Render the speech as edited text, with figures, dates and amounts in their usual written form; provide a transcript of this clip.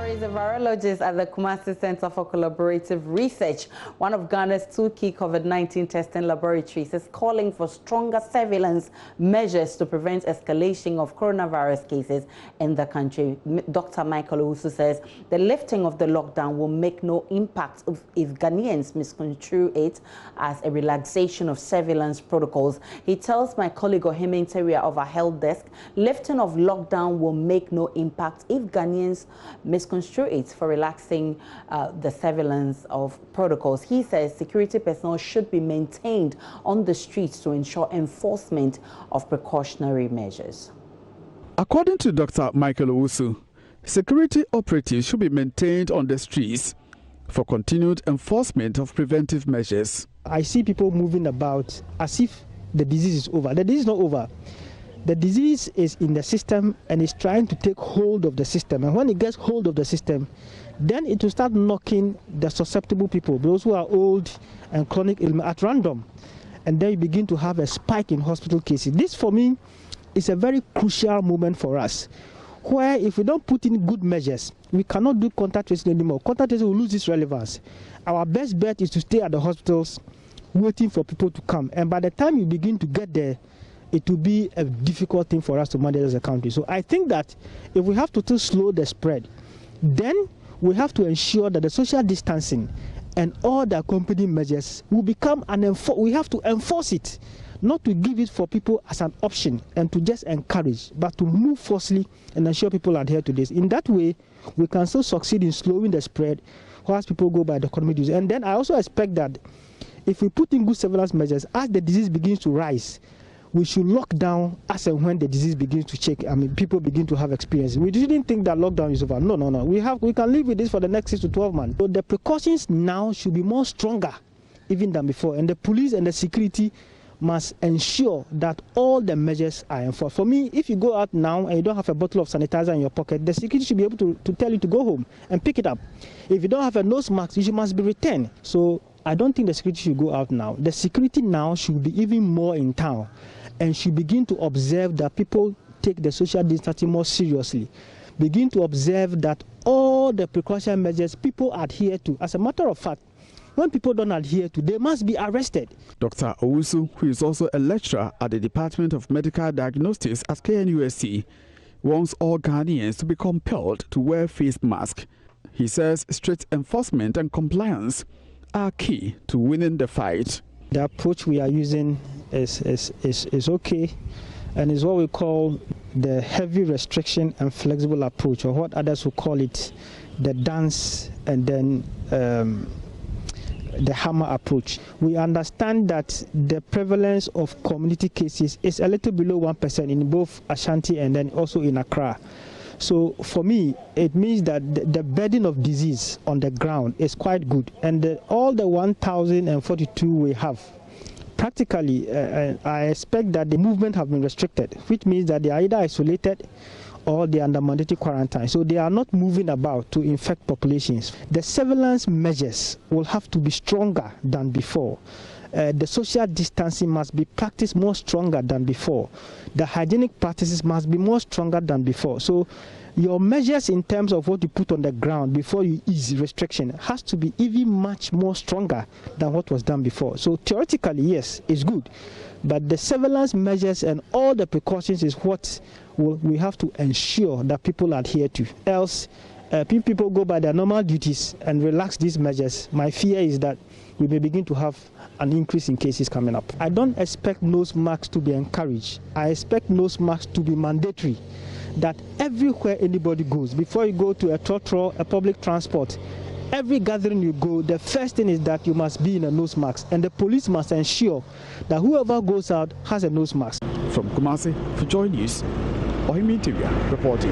Is a virologist at the Kumasi Center for Collaborative Research. One of Ghana's two key COVID-19 testing laboratories is calling for stronger surveillance measures to prevent escalation of coronavirus cases in the country. Dr. Michael Owusu says the lifting of the lockdown will make no impact if Ghanaians misconstrue it as a relaxation of surveillance protocols. He tells my colleague Ohime Interior of our health desk, lifting of lockdown will make no impact if Ghanaians misconstrue it for relaxing the surveillance of protocols. He says security personnel should be maintained on the streets to ensure enforcement of precautionary measures. According to Dr. Michael Owusu, security operatives should be maintained on the streets for continued enforcement of preventive measures. I see people moving about as if the disease is over. The disease is not over. The disease is in the system and is trying to take hold of the system. And when it gets hold of the system, then it will start knocking the susceptible people, those who are old and chronic illness, at random. And then you begin to have a spike in hospital cases. This, for me, is a very crucial moment for us, where if we don't put in good measures, we cannot do contact tracing anymore. Contact tracing will lose its relevance. Our best bet is to stay at the hospitals waiting for people to come. And by the time you begin to get there, it will be a difficult thing for us to manage as a country. So I think that if we have to still slow the spread, then we have to ensure that the social distancing and all the accompanying measures will become we have to enforce it, not to give it for people as an option and to just encourage, but to move forcefully and ensure people adhere to this. In that way, we can still succeed in slowing the spread whilst people go by the economic duties. And then I also expect that if we put in good surveillance measures, as the disease begins to rise, we should lock down as and when the disease begins to shake. I mean, people begin to have experience. We didn't think that lockdown is over. No. We can live with this for the next 6 to 12 months. So the precautions now should be more stronger even than before. And the police and the security must ensure that all the measures are enforced. For me, if you go out now and you don't have a bottle of sanitizer in your pocket, the security should be able to tell you to go home and pick it up. If you don't have a nose mask, you must be returned. So I don't think the security should go out now. The security now should be even more in town and should begin to observe that people take the social distancing more seriously. Begin to observe that all the precaution measures people adhere to. As a matter of fact, when people don't adhere to, they must be arrested. Dr. Owusu, who is also a lecturer at the Department of Medical Diagnostics at KNUST, wants all Ghanaians to be compelled to wear face masks. He says strict enforcement and compliance are key to winning the fight. The approach we are using is okay, and is what we call the heavy restriction and flexible approach, or what others will call it the dance and then the hammer approach. We understand that the prevalence of community cases is a little below 1% in both Ashanti and then also in Accra. So for me, it means that the burden of disease on the ground is quite good. And all the 1,042 we have, practically, I expect that the movement have been restricted, which means that they are either isolated or they are under mandatory quarantine. So they are not moving about to infect populations. The surveillance measures will have to be stronger than before. The social distancing must be practiced more stronger than before. The hygienic practices must be more stronger than before. So your measures in terms of what you put on the ground before you ease restriction has to be even much more stronger than what was done before. So theoretically, yes, it's good. But the surveillance measures and all the precautions is what we have to ensure that people adhere to. Else, people go by their normal duties and relax these measures. My fear is that we may begin to have an increase in cases coming up. I don't expect nose masks to be encouraged. I expect nose masks to be mandatory, that everywhere anybody goes, before you go to a trotro, a public transport, every gathering you go, the first thing is that you must be in a nose mask, and the police must ensure that whoever goes out has a nose mask. From Kumasi, for Joy News, Ohime Interior reporting.